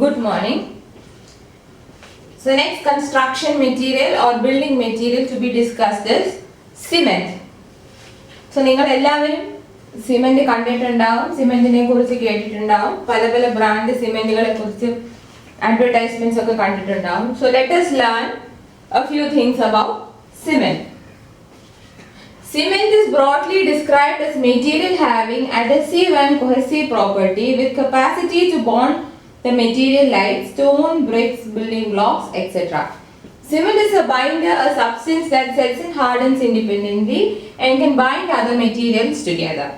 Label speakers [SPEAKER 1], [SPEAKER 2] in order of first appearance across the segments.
[SPEAKER 1] Good morning. So next construction material or building material to be discussed is cement. So നിങ്ങൾ എല്ലാവരും cement കണ്ടിട്ടുണ്ടാവും, സിമന്റിനെ കുറിച്ച് കേട്ടിട്ടുണ്ടാവും, പല പല ബ്രാൻഡ് സിമന്റുകളെ കുറിച്ച് അഡ്വർടൈസ്മെന്റ്സ് ഒക്കെ കണ്ടിട്ടുണ്ടാവും. So let us learn a few things about cement. Cement is broadly described as material having adhesive and cohesive property with capacity to bond the material like stone, bricks, building blocks, etc. Cement is a binder, a substance that sets and hardens independently and can bind other materials together.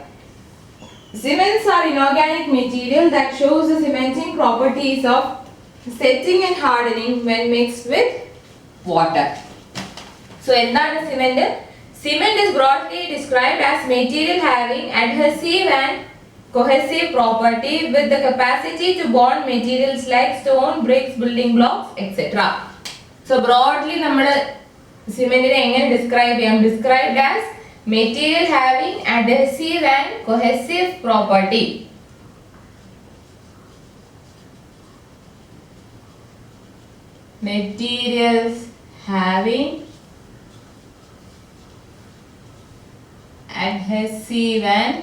[SPEAKER 1] Cements are inorganic material that shows the cementing properties of setting and hardening when mixed with water. So, എന്താണ് cement? Cement is broadly described as material having adhesive and cohesive property with the capacity to bond materials like stone, bricks, building blocks, etc. So broadly നമ്മൾ സിമെന്റിനെ എങ്ങനെ describe ചെയ്യാം? Described as material having adhesive and cohesive property. Materials having adhesive and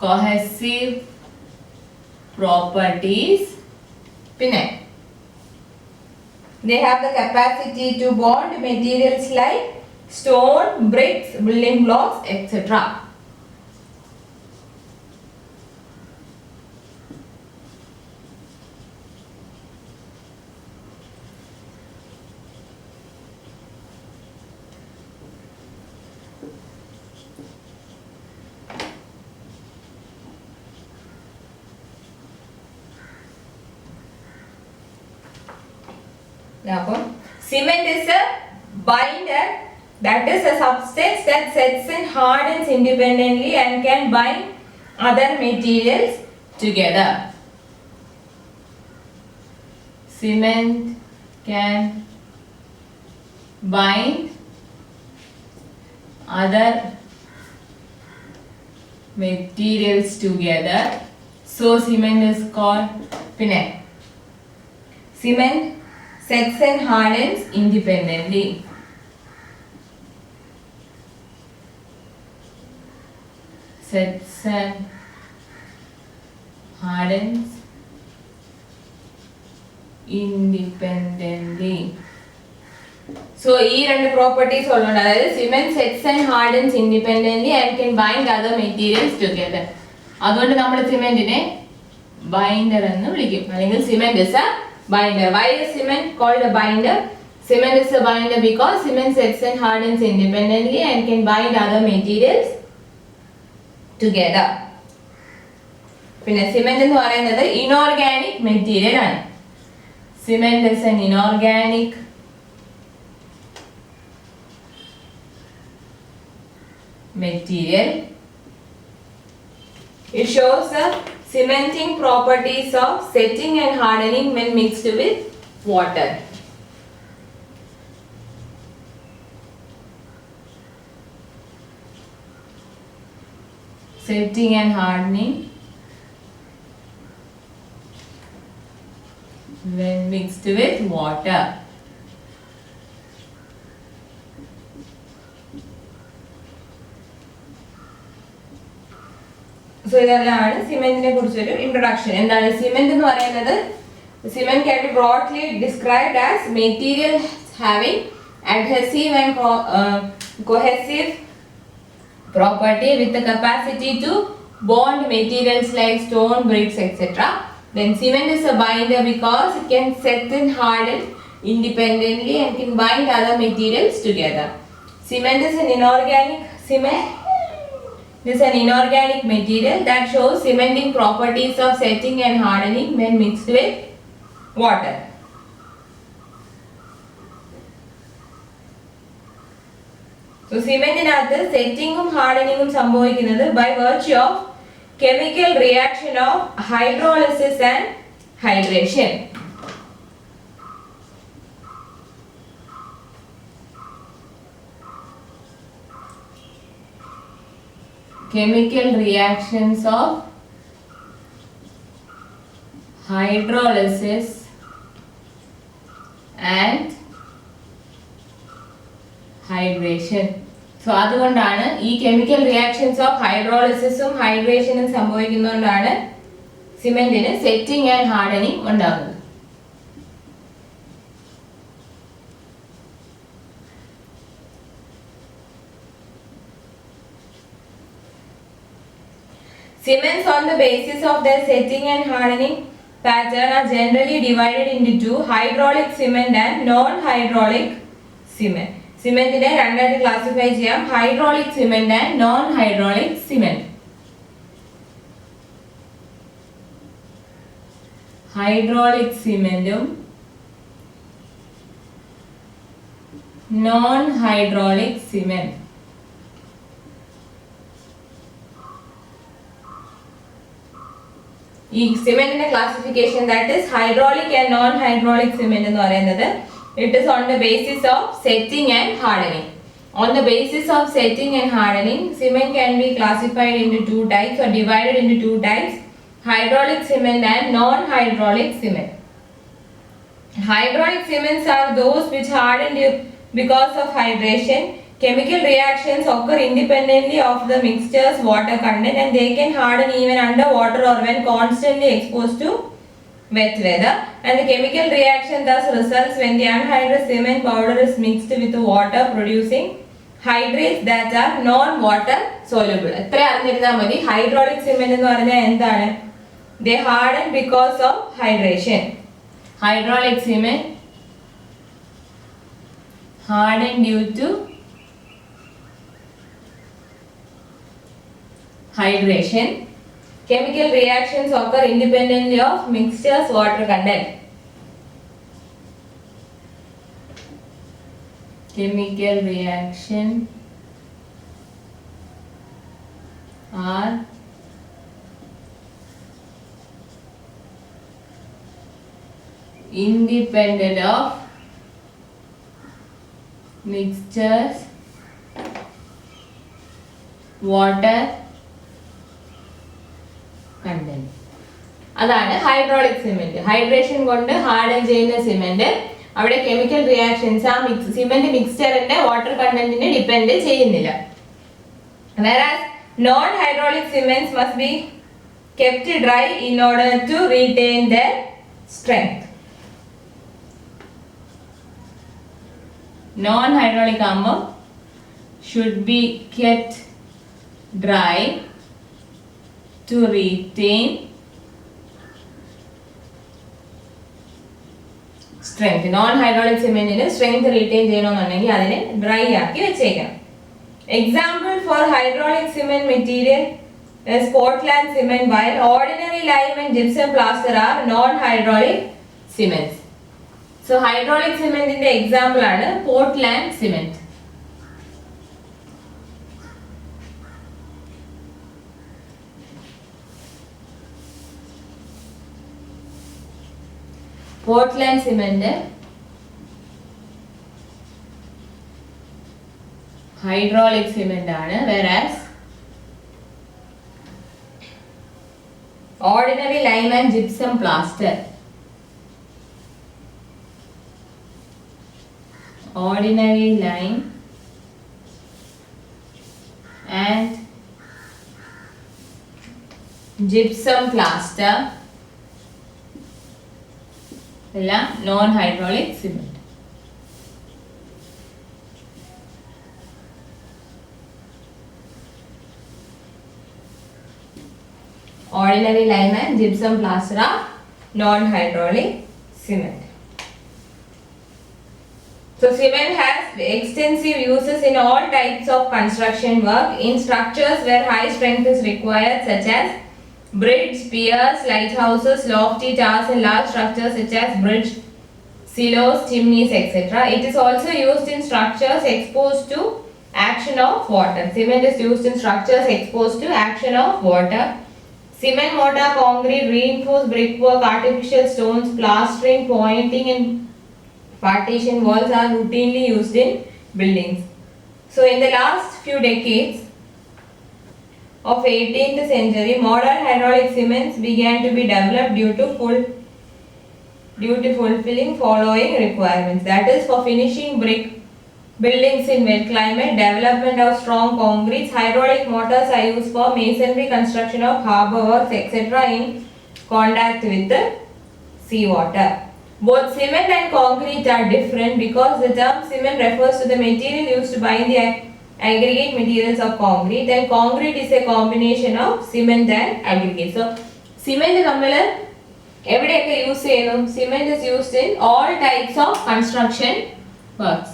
[SPEAKER 1] cohesive properties. പിന്നെ they have the capacity to bond materials like stone, bricks, building blocks, etc. Now, cement is a binder, that is a substance that sets and hardens independently and can bind other materials together. Cement can bind other materials together. So cement is called pinne. Cement sets and hardens independently. Sets and hardens independently. So ഈ രണ്ട് properties ഉള്ളത്, അതായത് cement sets and hardens independently and can bind other materials together. അതുകൊണ്ട് നമ്മൾ സിമെന്റിനെ binder എന്ന് വിളിക്കും, അല്ലെങ്കിൽ cement is A binder. Why is cement called a binder? Cement is a binder because cement sets and hardens independently and can bind other materials together. പിന്നെ cement എന്ന് പറയുന്നത് inorganic material ആണ്. Cement is an inorganic material. It shows the cementing properties of setting and hardening when mixed with water. Setting and hardening when mixed with water. So ഇതെല്ലാമാണ് സിമെന്റിനെ കുറിച്ചൊരു introduction. എന്താണ് cement എന്ന് പറയുന്നത്? Cement can be broadly described as material having adhesive and cohesive property with the capacity to bond materials like stone, bricks, etc. Then cement is a binder because it can set and harden independently and can bind other materials together. Cement is an inorganic material that shows cementing properties of setting and hardening when mixed with water. So സിമെന്റിനകത്ത് സെറ്റിങ്ങും ഹാർഡനിങ്ങും സംഭവിക്കുന്നത് by virtue of chemical reaction of hydrolysis and hydration. chemical reactions of hydrolysis and hydration. So അതുകൊണ്ടാണ് ഈ chemical reactions of ഹൈഡ്രോളിസിസും ഹൈഡ്രേഷനും സംഭവിക്കുന്നതുകൊണ്ടാണ് സിമെന്റിന് setting and hardening ഉണ്ടാകുന്നത്. Cements on the basis of their setting and hardening pattern are generally divided into two, hydraulic cement and non-hydraulic cement. സിമെന്റിനെ രണ്ടായിട്ട് classify ചെയ്യാം, hydraulic cement and non hydraulic cement. Hydraulic സിമെന്റും non hydraulic cement. ഈ സിമെന്റിന്റെ classification that is hydraulic and non hydraulic cement എന്ന് പറയുന്നത് it is on the basis of setting and hardening. On the basis of setting and hardening, cement can be classified into two types or divided into two types, hydraulic cement and non-hydraulic cement. Hydraulic cements are those which harden because of hydration. Chemical reactions occur independently of the mixture's water content and they can harden even under water or when constantly exposed to wet weather, and the chemical reaction thus results when the anhydrous cement powder is mixed with water producing hydrates that are non-water soluble. എത്ര അറിഞ്ഞിരുന്നാൽ മതി. Hydraulic cement എന്ന് പറഞ്ഞാൽ എന്താണ്? They harden because of hydration. Hydraulic cement harden due to hydration. Chemical reactions occur independently of mixture's water content. Chemical reaction are independent of mixtures water content. അതാണ് hydraulic cement. Hydration കൊണ്ട് harden ചെയ്യുന്ന cement അവിടെ chemical reactions ആ cement മിക്സ്ചറിന്റെ water കണ്ടന്റിനെ depend ചെയ്യുന്നില്ല. Whereas non-hydraulic cements must be kept dry in order to retain their strength. Non-hydraulic ആകുമ്പോൾ should be kept dry to retain strength. Non-hydraulic cementന് strength retain ചെയ്യണമെന്നുണ്ടെങ്കിൽ അതിനെ dry ആക്കി വെച്ചേക്കണം. Example for hydraulic cement material is Portland cement, while ordinary lime and gypsum plaster are non-hydraulic cements. So hydraulic cement ന്റെ example ആണ് Portland cement. Portland cement hydraulic cement ആണ്, whereas ordinary lime and gypsum plaster, ordinary lime and gypsum plaster എല്ലാം non hydraulic cement. Ordinary lime and gypsum plaster are non-hydraulic cement. So cement has extensive uses in all types of construction work, in structures where high strength is required such as bridge, piers, lighthouses, lofty towers and large structures such as bridge, silos, chimneys, etc. It is also used in structures exposed to action of water. Cement is used in structures exposed to action of water. Cement, mortar, concrete, reinforced brickwork, artificial stones, plastering, pointing and partition walls are routinely used in buildings. So in the last few decades of 18th century, modern hydraulic cements began to be developed due to full due to fulfilling following requirements. That is for finishing brick buildings in wet climate, development of strong concretes, hydraulic motors are used for masonry, construction of harbour works, etc. in contact with the seawater. Both cement and concrete are different because the term cement refers to the material used to bind the aggregate materials of concrete, and concrete is a combination of cement and aggregate. So, cement നമ്മൾ എവിടെയൊക്കെ use ചെയ്യുന്നു? Cement is used in all types of construction works.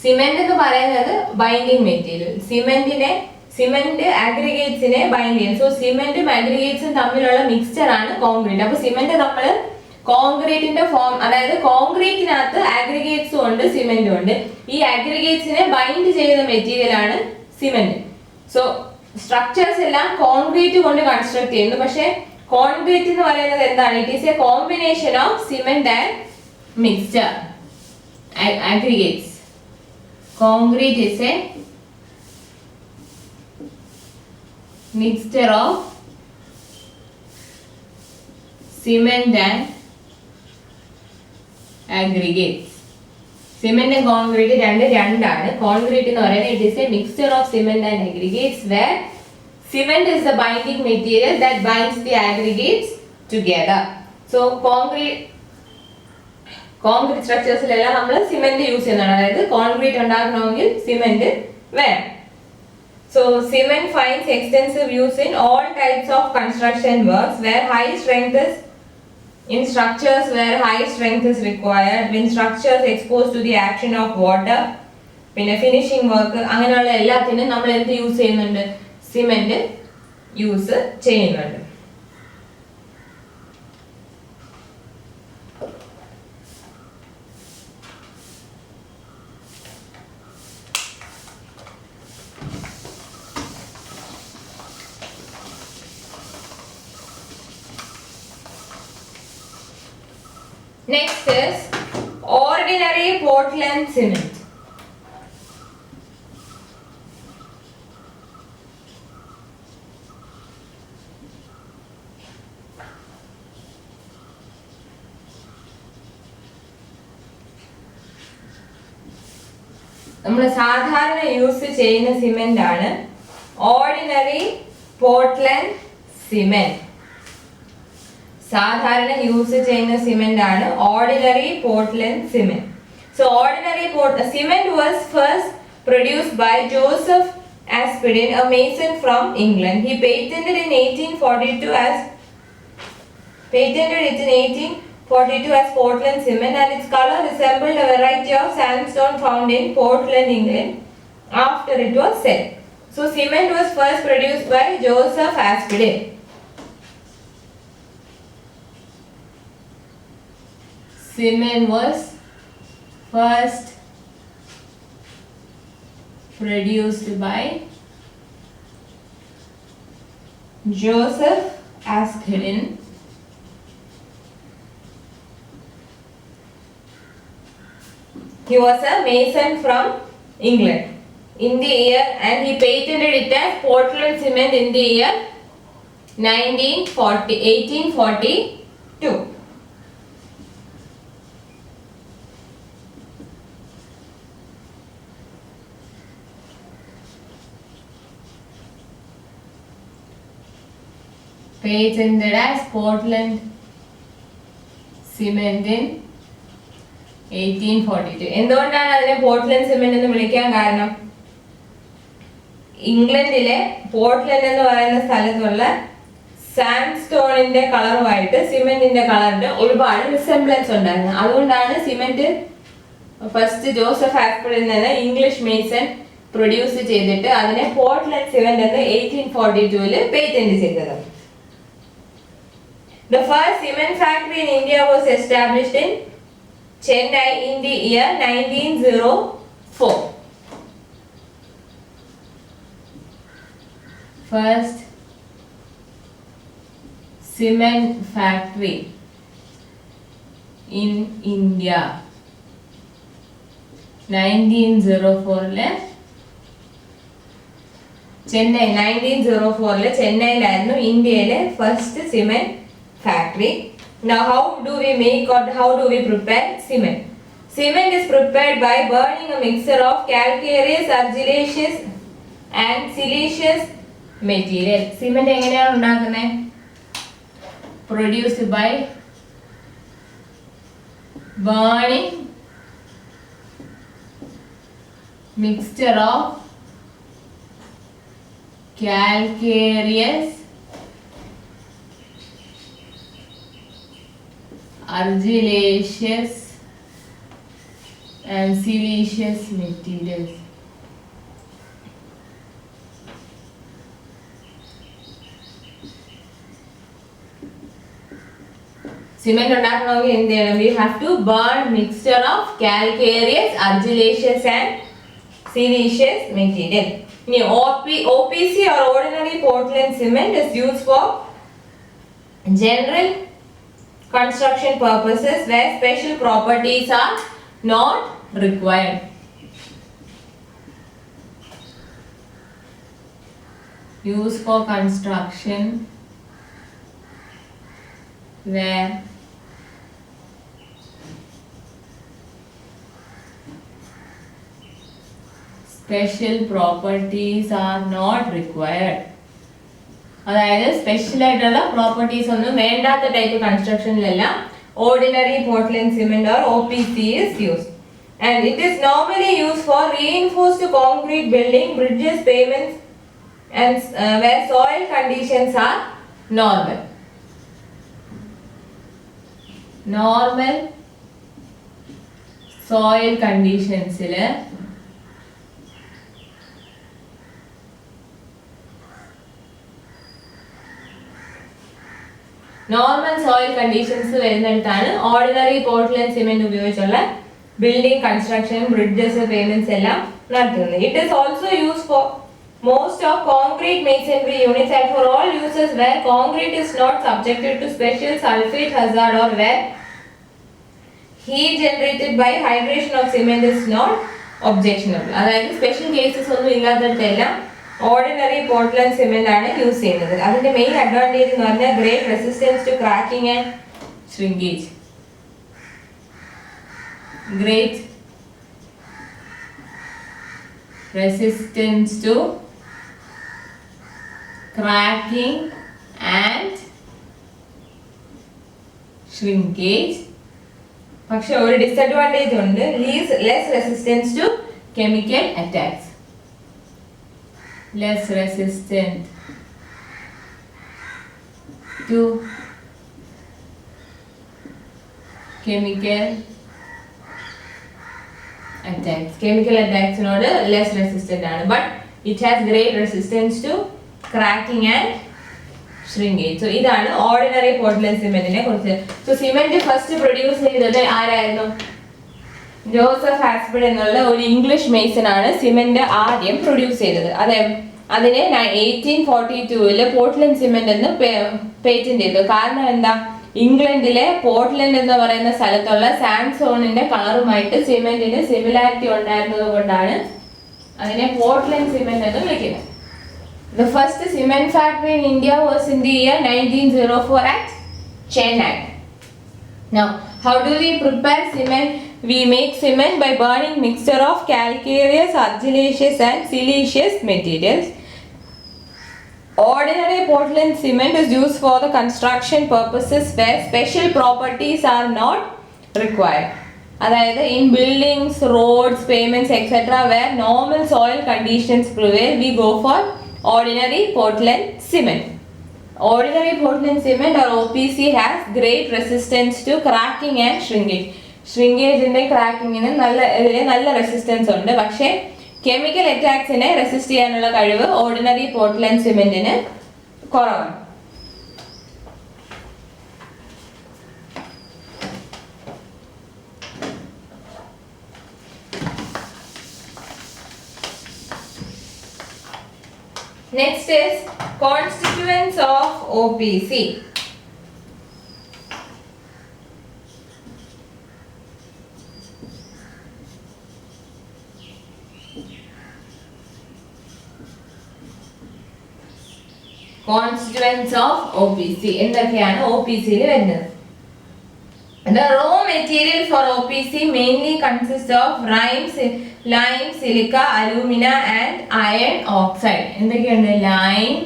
[SPEAKER 1] Cement എന്ന് പറയുന്നത് binding material. Cement അഗ്രിഗേറ്റ്സിനെ bind ചെയ്യും. So സിമെന്റും അഗ്രിഗേറ്റ്സും തമ്മിലുള്ള mixture ആണ് concrete. അപ്പൊ cement നമ്മൾ കോൺക്രീറ്റിന്റെ ഫോം, അതായത് കോൺക്രീറ്റിനകത്ത് അഗ്രിഗേറ്റ്സും ഉണ്ട് സിമെന്റും ഉണ്ട്. ഈ അഗ്രിഗേറ്റ്സിനെ ബൈൻഡ് ചെയ്യുന്ന മെറ്റീരിയൽ ആണ് സിമെന്റ്. സോ സ്ട്രക്ചേഴ്സ് എല്ലാം കോൺക്രീറ്റ് കൊണ്ട് കൺസ്ട്രക്ട് ചെയ്യുന്നു. പക്ഷെ കോൺക്രീറ്റ് എന്ന് പറയുന്നത് എന്താണ്? It is A combination of cement and mixture aggregates. Concrete is a mixture of cement and aggregates. Cement and concrete രണ്ടാണ്. Concrete എന്ന് പറയുന്നത് it is a mixture of cement and aggregates where cement is the binding material that binds the aggregates together. So concrete സ്ട്രക്ചേഴ്സിലെല്ലാം നമ്മൾ cement use ചെയ്യുന്നതാണ്. അതായത് concrete ഉണ്ടാക്കണമെങ്കിൽ cement വേണം. So cement finds extensive use in all types of construction works where high strength is in structures where high strength is required, when structures exposed to the action of water, പിന്നെ finishing work, അങ്ങനെയുള്ള എല്ലാത്തിനും നമ്മൾ എന്ത് use ചെയ്യുന്നുണ്ട്? Cement use ചെയ്യുന്നുണ്ട്. Next is ordinary Portland cement. നമ്മൾ സാധാരണ use ചെയ്യുന്ന സിമെന്റ് ആണ് ഓർഡിനറി പോർട്ട്ലൻഡ് സിമെന്റ്. സാധാരണ യൂസ് ചെയ്യുന്ന സിമെന്റ് ആണ് ordinary Portland cement. So ordinary cement was first produced by Joseph Aspdin, a mason from England. He patented it in 1842 as Portland cement, and its color resembled a variety of sandstone found in Portland, England after it was set. So cement was first produced by Joseph Aspdin. Cement was first produced by Joseph Aspdin. He was a mason from England in the year, and he patented it as Portland cement in the year 1842. Patented as Portland cement in 1842. എന്തുകൊണ്ടാണ് അതിനെ Portland cement എന്ന് വിളിക്കാൻ കാരണം? ഇംഗ്ലണ്ടിലെ Portland എന്ന് പറയുന്ന സ്ഥലത്തുള്ള സാൻഡ്സ്റ്റോണിന്റെ കളറുമായിട്ട് സിമെന്റിന്റെ കളറിന്റെ ഒരുപാട് റിസംബ്ലൻസ് ഉണ്ടായിരുന്നു. അതുകൊണ്ടാണ് സിമെന്റ് ഫസ്റ്റ് ജോസഫ് ആസ്പിഡിൻ എന്ന ഇംഗ്ലീഷ് മേസൺ പ്രൊഡ്യൂസ് ചെയ്തിട്ട് അതിനെ പോർട്ട്ലൻഡ് സിമെന്റ് എന്ന് 1842 പേറ്റന്റ് ചെയ്തത്. The first cement factory in India was established in Chennai in the year 1904. First cement factory in India. 1904 ചെന്നൈയിലായിരുന്നു ഇന്ത്യയിലെ first cement factory. Now how do we make or how do we prepare cement? Cement is prepared by burning a mixture of calcareous, argillaceous and siliceous material. Cement എങ്ങനെയാണ് ഉണ്ടാക്കുന്നത്? Produced by burning mixture of calcareous, argillaceous and siliceous materials. Cement ഉണ്ടാക്കണമെങ്കിൽ എന്ത് ചെയ്യണം? We have to burn mixture of calcareous, argillaceous and siliceous material. ഇനി OPC or ordinary Portland cement is used for general construction purposes where special properties are not required. Used for construction where special properties are not required. അതായത് special ആയിട്ടുള്ള properties ഒന്നും വേണ്ടാത്ത type കൺസ്ട്രക്ഷനിലെല്ലാം ordinary Portland cement or OPC is used. And it is normally used for reinforced concrete building, bridges, pavements and where soil conditions are normal. Normal soil conditions വരുന്നിടത്താണ് ordinary Portland cement ഉപയോഗിച്ചുള്ള building construction, bridges, payments എല്ലാം നടത്തുന്നത്. It is also use for most of concrete masonry units and for all uses where concrete is not subjected to special sulfate hazard or where heat generated by hydration of cement is not objectionable. അതായത് special cases ഒന്നും ഇല്ലാത്തതെല്ലാം ordinary Portland cement ആണ് use ചെയ്യുന്നത്. അതിന്റെ main advantage എന്ന് പറഞ്ഞാൽ great resistance to cracking and shrinkage. Great resistance to cracking and shrinkage. പക്ഷെ ഒരു ഡിസഡ്വാൻറ്റേജ് ഉണ്ട്, less resistance to chemical attacks. Less resistant to chemical attacks. Chemical attacks-നോട് less resistant ആണ്, but it has great resistance to cracking and shrinkage. So ഇതാണ് ordinary Portland cement-നെ കുറിച്ച്. So cement first produce ചെയ്തത് ആരായിരുന്നു? Joseph ഹാസ്പിഡ് എന്നുള്ള ഒരു English Mason ആണ് cement ആദ്യം പ്രൊഡ്യൂസ് ചെയ്തത്. അതിനെ 1842 പോർട്ട്ലൻഡ് സിമെന്റ് എന്ന് പേറ്റന്റ് ചെയ്തു. കാരണം എന്താ? ഇംഗ്ലണ്ടിലെ പോർട്ട്ലൻഡ് എന്ന് പറയുന്ന സ്ഥലത്തുള്ള സാൻഡ്സ്റ്റോണിന്റെ കളറുമായിട്ട് സിമെന്റിന് സിമിലാരിറ്റി ഉണ്ടായിരുന്നത് കൊണ്ടാണ് അതിനെ പോർട്ട്ലൻഡ് സിമെന്റ് എന്ന് വിളിക്കുന്നത്. The first cement factory in India was in the year 1904 at Chennai. Now, how do we prepare cement? We make cement by burning mixture of calcareous, argillaceous and siliceous materials. Ordinary Portland cement is used for the construction purposes where special properties are not required. അതായത് in buildings, roads, pavements, etc. where normal soil conditions prevail, we go for ordinary Portland cement. Ordinary Portland cement or OPC has great resistance to cracking and shrinkage. Shrinkageന്റെ ക്രാക്കിങ്ങിന് നല്ല resistance ഉണ്ട്. പക്ഷേ chemical അറ്റാക്സിനെ resist ചെയ്യാനുള്ള കഴിവ് ordinary Portland സിമെന്റിന് കുറവാണ്. Next is constituents of OPC. Constituents of OPC. എന്തൊക്കെയാണ് OPC-യിൽ വരുന്നത്? The raw material for OPC mainly consists of lime, silica, alumina and iron oxide. എന്തൊക്കെയുണ്ട്? Lime,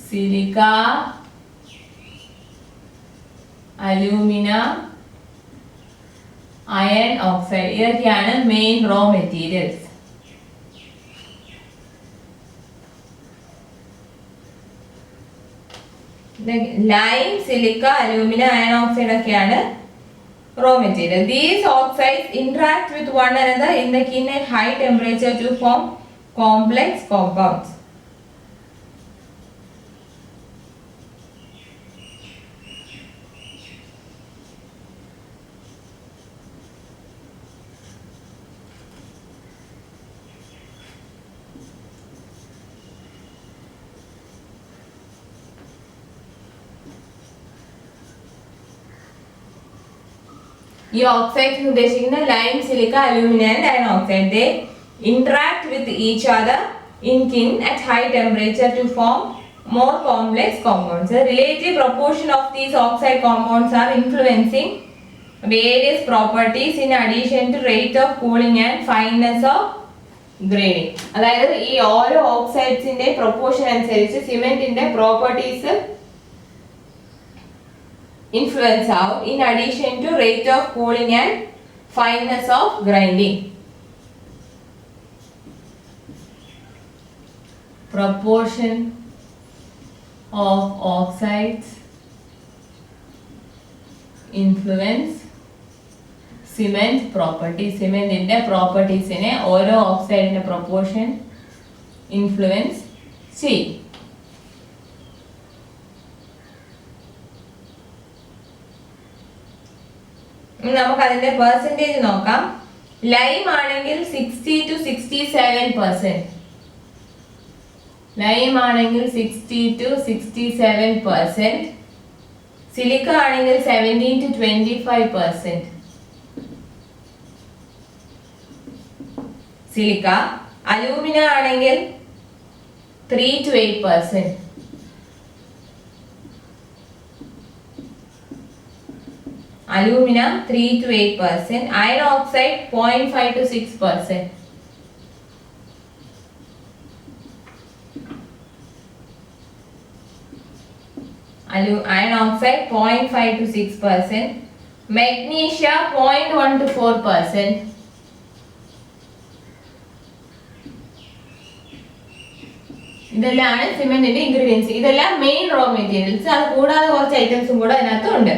[SPEAKER 1] silica, alumina, iron oxide. ഇതൊക്കെയാണ് main raw materials. Lime, silica, alumina, iron oxide ഒക്കെയാണ് raw material. These oxides interact with one another in the kiln at high temperature to form complex compounds. ഈ oxides ഉദ്ദേശിക്കുന്ന lime, silica, alumina and iron oxide. They interact with each other in kiln at high temperature to form more complex compounds. The relative proportion of these oxide compounds are influencing various properties in addition to rate of cooling and fineness of graining. അതായത് ഈ ഓരോ ഓക്സൈഡ്സിന്റെ proportion അനുസരിച്ച് സിമെന്റിന്റെ properties influence out in addition to rate of cooling and fineness of grinding. Proportion of oxides influence cement properties. Cement in the properties in a oil oxide in a proportion influence C. നമുക്ക് അതിന്റെ percentage നോക്കാം. Lime ആണെങ്കിൽ 60 to 67%. Lime ആണെങ്കിൽ 60 to 67%. Silica ആണെങ്കിൽ 17 to 25%. Silica. Alumina ആണെങ്കിൽ 3 to 8%. Alumina 3 to 8%, iron oxide 0.5 to 6%. Iron oxide 0.5 to 6%, magnesia 0.1 to 4%. ഇതെല്ലാം സിമെന്റിന്റെ ingredients. ഇതെല്ലാം main raw materials. അത് കൂടാതെ കുറച്ച് ഐറ്റംസും കൂടെ അതിനകത്ത് ഉണ്ട്.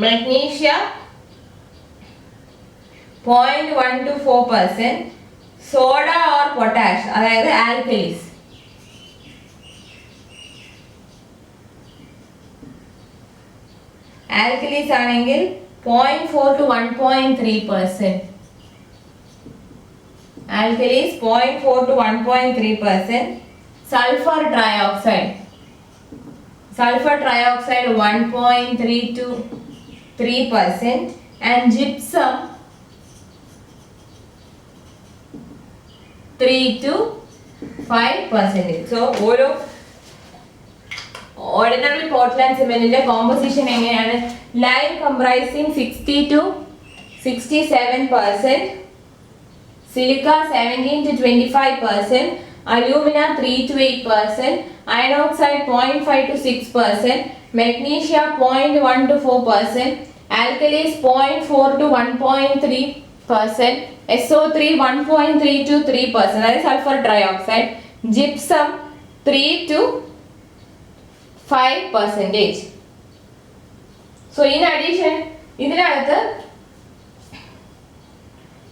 [SPEAKER 1] Magnesia 0.1 to 4%, soda or potash അതായത് alkalis. Alkalis ആണെങ്കിൽ 0.4 to 1.3%. Alkalis 0.4 to 1.3%. Sulfur trioxide. Sulfur trioxide 1.3 to 3% and gypsum 3 to 5%. So ഓരോ ordinary Portland cement composition എങ്ങനെയാണ്? Lime comprising 60 to 67%, silica 17 to 25%, alumina 3 to 8%, iron oxide 0.5 to 6%, magnesia 0.1 to 4%, alkalis 0.4 to 1.3%, SO3 1.3 to 3%, that is sulfur trioxide, gypsum 3 to 5%. So in addition, ഇതിനകത്ത്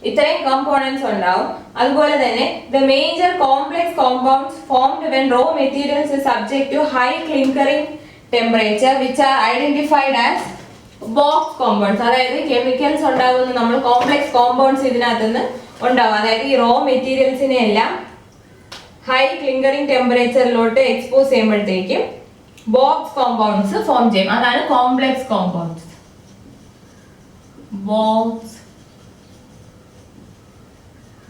[SPEAKER 1] ഇത്രയും components ഉണ്ടാവും. അതുപോലെ തന്നെ the major complex compounds formed when raw materials is subject to high clinkering temperature which are identified as box compounds. അതായത് chemicals ഉണ്ടാകുന്ന നമ്മൾ complex compounds ഇതിനകത്ത് നിന്ന് ഉണ്ടാവും. അതായത് ഈ റോ മെറ്റീരിയൽസിനെ എല്ലാം ഹൈ ക്ലിങ്കറിംഗ് ടെമ്പറേച്ചറിലോട്ട് എക്സ്പോസ് ചെയ്യുമ്പോഴത്തേക്കും ബോക്സ് കോമ്പൗണ്ട്സ് ഫോം ചെയ്യും. അതാണ് complex compounds. Box.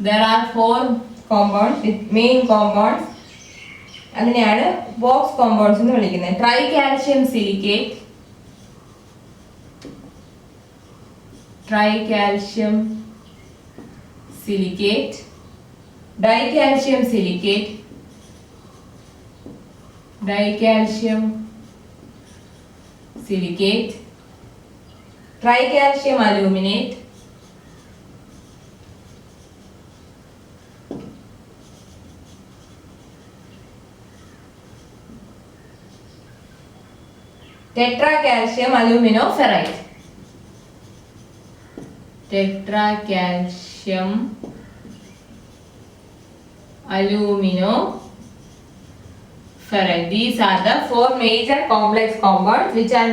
[SPEAKER 1] There are 4 compounds, main compounds. അതിനെയാണ് ബോക്സ് കോമ്പൗണ്ട്സ് എന്ന് വിളിക്കുന്നത്. Try calcium silicate, tricalcium silicate, dicalcium silicate, dicalcium silicate, tricalcium aluminate, tetracalcium aluminoferrite, tetracalcium aluminoferrite. These are the four major complex compounds which are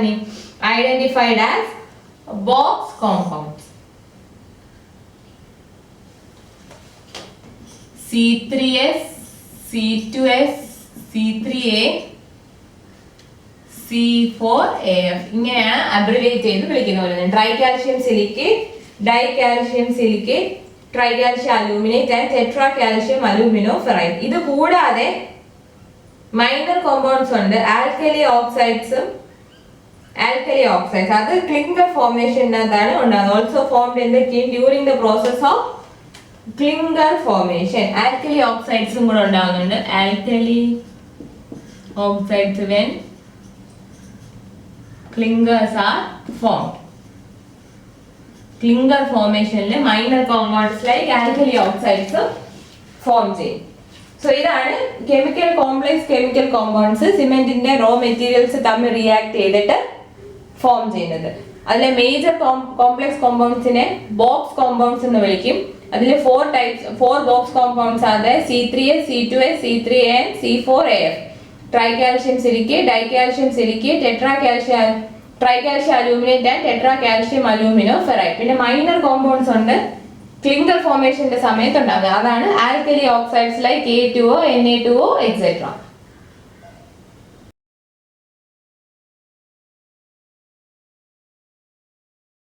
[SPEAKER 1] identified as box compounds. C3S, C2S, C3A, C4AF ഇങ്ങനെയാണ് abbreviate ചെയ്ത് വിളിക്കുന്നത്. Tricalcium silicate, dicalcium silicate, tricalcium aluminate and tetracalcium aluminoferrite. ഇത് കൂടാതെ minor compounds ഉണ്ട്. Alkali oxides അത് clinker ഫോർമേഷനകത്താണ് ഉണ്ടാകുന്നത്. Also formed in the kiln during the process of clinker formation. Alkali ഓക്സൈഡ്സും കൂടെ ഉണ്ടാകുന്നുണ്ട്. Alkali oxides when clingers are formed. Clinger formation le minor compounds like alkali oxides form ചെയ്യും. So ഇതാണ് chemical compounds സിമെന്റിന്റെ raw materials തമ്മിൽ react ചെയ്തിട്ട് form ചെയ്യുന്നത്. അതിലെ major complex കോമ്പൗണ്ട്സിനെ box compounds എന്ന് വിളിക്കും. അതിൽ four box compounds are there: C3S, C2S, C3A and C4AF. Tricalcium silicate, dicalcium silicate, tricalcium aluminate and tetracalcium aluminoferrite. പിന്നെ മൈനർ കോമ്പൗണ്ട്സ് ഉണ്ട് clinker ഫോർമേഷന്റെ സമയത്ത് ഉണ്ടാകുന്നത്. അതാണ് alkali oxides like A2O, Na2O, etc.